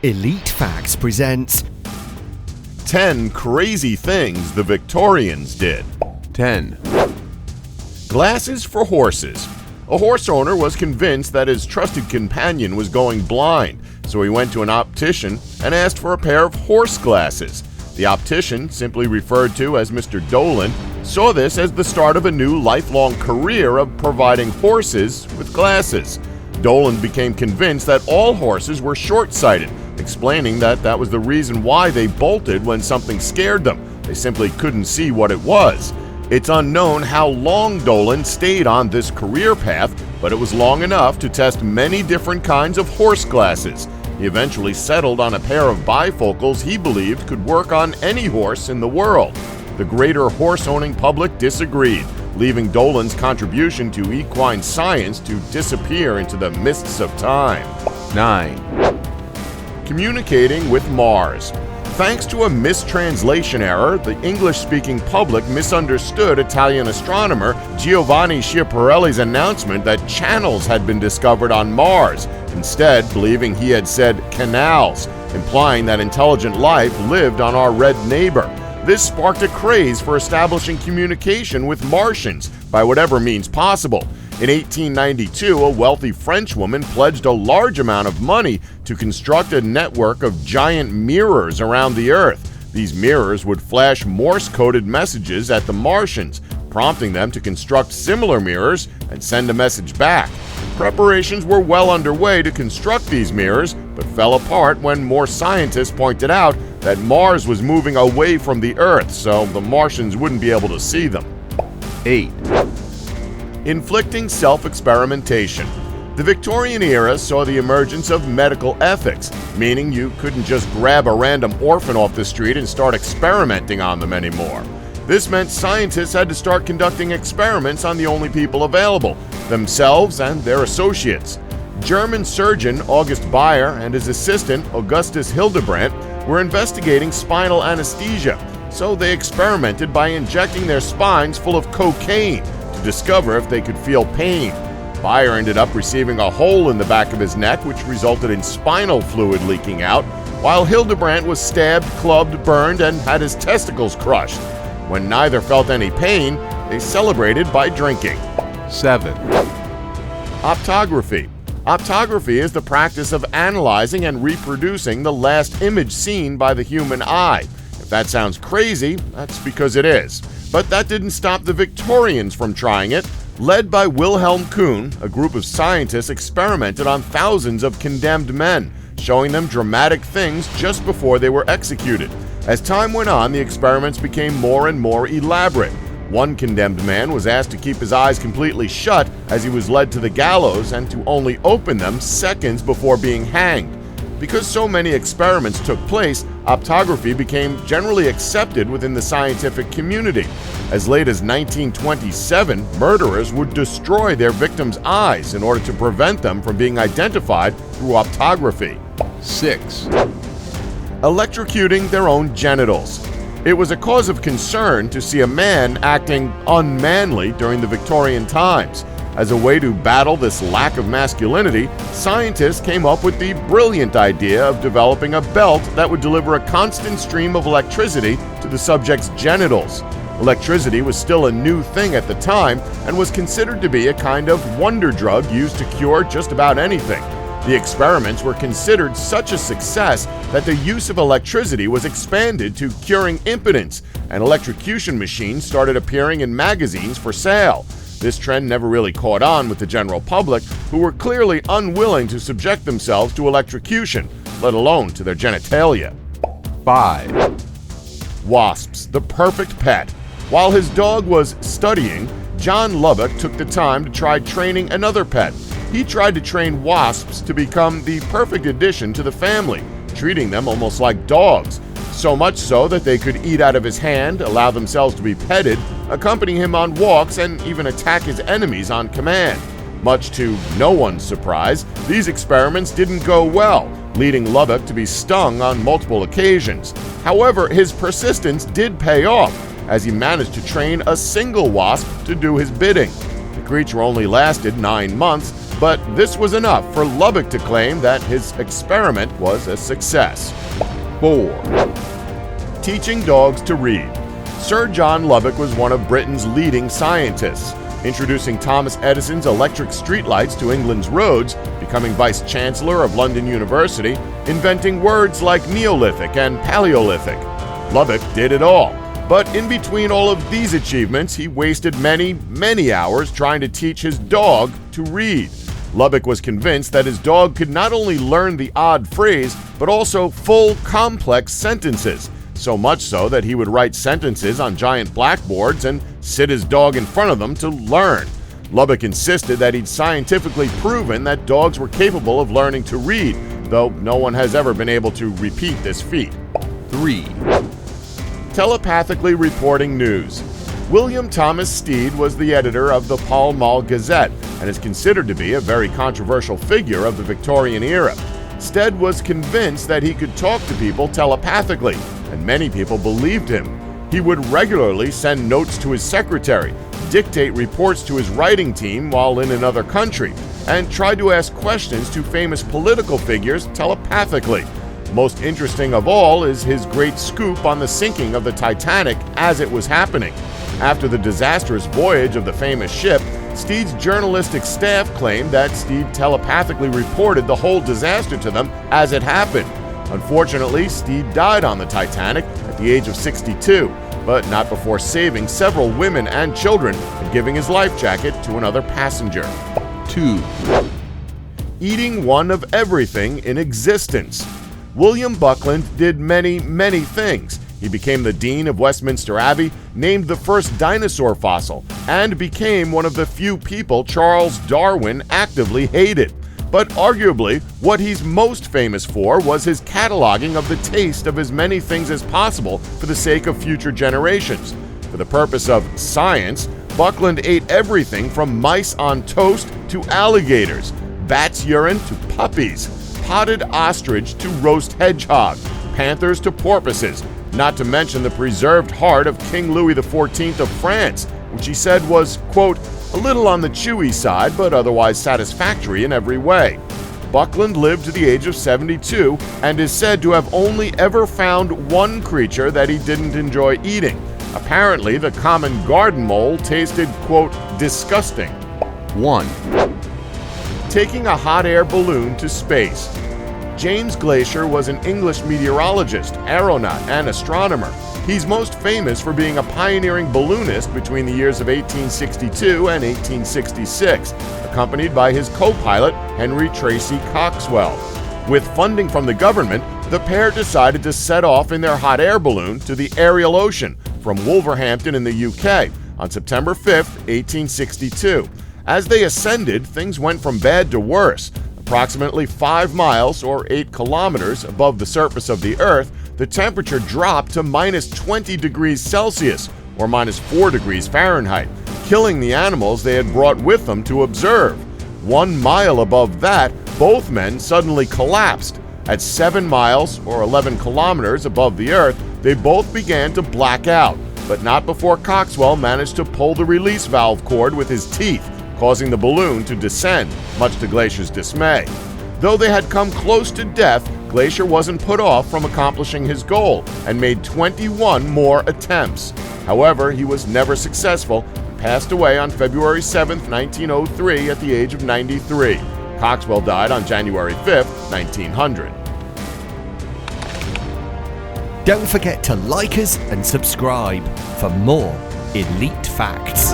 Elite Facts presents 10 crazy things the Victorians did. 10. Glasses for horses. A horse owner was convinced that his trusted companion was going blind, so he went to an optician and asked for a pair of horse glasses. The optician, simply referred to as Mr. Dolan, saw this as the start of a new lifelong career of providing horses with glasses. Dolan became convinced that all horses were short-sighted, explaining that that was the reason why they bolted when something scared them. They simply couldn't see what it was. It's unknown how long Dolan stayed on this career path, but it was long enough to test many different kinds of horse glasses. He eventually settled on a pair of bifocals he believed could work on any horse in the world. The greater horse-owning public disagreed, leaving Dolan's contribution to equine science to disappear into the mists of time. 9. Communicating with Mars. Thanks to a mistranslation error, the English-speaking public misunderstood Italian astronomer Giovanni Schiaparelli's announcement that channels had been discovered on Mars, instead believing he had said canals, implying that intelligent life lived on our red neighbor. This sparked a craze for establishing communication with Martians by whatever means possible. In 1892, a wealthy French woman pledged a large amount of money to construct a network of giant mirrors around the Earth. These mirrors would flash Morse-coded messages at the Martians, prompting them to construct similar mirrors and send a message back. Preparations were well underway to construct these mirrors, but fell apart when more scientists pointed out that Mars was moving away from the Earth, so the Martians wouldn't be able to see them. 8. Inflicting self-experimentation. The Victorian era saw the emergence of medical ethics, meaning you couldn't just grab a random orphan off the street and start experimenting on them anymore. This meant scientists had to start conducting experiments on the only people available, themselves and their associates. German surgeon August Bayer and his assistant Augustus Hildebrandt were investigating spinal anesthesia, so they experimented by injecting their spines full of cocaine to discover if they could feel pain. Bayer ended up receiving a hole in the back of his neck, which resulted in spinal fluid leaking out, while Hildebrandt was stabbed, clubbed, burned, and had his testicles crushed. When neither felt any pain, they celebrated by drinking. 7. Optography. Optography is the practice of analyzing and reproducing the last image seen by the human eye. If that sounds crazy, that's because it is. But that didn't stop the Victorians from trying it. Led by Wilhelm Kuhn, a group of scientists experimented on thousands of condemned men, showing them dramatic things just before they were executed. As time went on, the experiments became more and more elaborate. One condemned man was asked to keep his eyes completely shut as he was led to the gallows and to only open them seconds before being hanged. Because so many experiments took place, optography became generally accepted within the scientific community. As late as 1927, murderers would destroy their victims' eyes in order to prevent them from being identified through optography. 6. Electrocuting their own genitals. It was a cause of concern to see a man acting unmanly during the Victorian times. As a way to battle this lack of masculinity, scientists came up with the brilliant idea of developing a belt that would deliver a constant stream of electricity to the subject's genitals. Electricity was still a new thing at the time and was considered to be a kind of wonder drug used to cure just about anything. The experiments were considered such a success that the use of electricity was expanded to curing impotence, and electrocution machines started appearing in magazines for sale. This trend never really caught on with the general public, who were clearly unwilling to subject themselves to electrocution, let alone to their genitalia. 5. Wasps The Perfect Pet. While his dog was studying, John Lubbock took the time to try training another pet. He tried to train wasps to become the perfect addition to the family, treating them almost like dogs, so much so that they could eat out of his hand, allow themselves to be petted, accompany him on walks, and even attack his enemies on command. Much to no one's surprise, these experiments didn't go well, leading Lubbock to be stung on multiple occasions. However, his persistence did pay off, as he managed to train a single wasp to do his bidding. The creature only lasted 9 months, but this was enough for Lubbock to claim that his experiment was a success. 4. Teaching dogs to read. Sir John Lubbock was one of Britain's leading scientists, introducing Thomas Edison's electric streetlights to England's roads, becoming Vice-Chancellor of London University, inventing words like Neolithic and Paleolithic. Lubbock did it all. But in between all of these achievements, he wasted many hours trying to teach his dog to read. Lubbock was convinced that his dog could not only learn the odd phrase, but also full, complex sentences. So much so that he would write sentences on giant blackboards and sit his dog in front of them to learn. Lubbock insisted that he'd scientifically proven that dogs were capable of learning to read, though no one has ever been able to repeat this feat. 3. Telepathically reporting news. William Thomas Stead was the editor of the Pall Mall Gazette and is considered to be a very controversial figure of the Victorian era. Stead was convinced that he could talk to people telepathically, and many people believed him. He would regularly send notes to his secretary, dictate reports to his writing team while in another country, and try to ask questions to famous political figures telepathically. Most interesting of all is his great scoop on the sinking of the Titanic as it was happening. After the disastrous voyage of the famous ship, Stead's journalistic staff claimed that Stead telepathically reported the whole disaster to them as it happened. Unfortunately, Stead died on the Titanic at the age of 62, but not before saving several women and children and giving his life jacket to another passenger. 2. Eating one of everything in existence. William Buckland did many things. He became the Dean of Westminster Abbey, named the first dinosaur fossil, and became one of the few people Charles Darwin actively hated. But arguably, what he's most famous for was his cataloging of the taste of as many things as possible for the sake of future generations. For the purpose of science, Buckland ate everything from mice on toast to alligators, bat's urine to puppies, potted ostrich to roast hedgehog, panthers to porpoises, not to mention the preserved heart of King Louis XIV of France, which he said was, quote, a little on the chewy side, but otherwise satisfactory in every way. Buckland lived to the age of 72 and is said to have only ever found one creature that he didn't enjoy eating. Apparently, the common garden mole tasted, quote, disgusting. 1. Taking a hot air balloon to space. James Glaisher was an English meteorologist, aeronaut, and astronomer. He's most famous for being a pioneering balloonist between the years of 1862 and 1866, accompanied by his co-pilot, Henry Tracy Coxwell. With funding from the government, the pair decided to set off in their hot air balloon to the aerial ocean from Wolverhampton in the UK on September 5, 1862. As they ascended, things went from bad to worse. Approximately 5 miles or 8 kilometers above the surface of the Earth, the temperature dropped to minus 20 degrees Celsius or minus 4 degrees Fahrenheit, killing the animals they had brought with them to observe. 1 mile above that, both men suddenly collapsed. At 7 miles or 11 kilometers above the Earth, they both began to black out, but not before Coxwell managed to pull the release valve cord with his teeth, causing the balloon to descend, much to Glaisher's dismay. Though they had come close to death, Glaisher wasn't put off from accomplishing his goal and made 21 more attempts. However, he was never successful and passed away on February 7, 1903 at the age of 93. Coxwell died on January 5, 1900. Don't forget to like us and subscribe for more Elite Facts.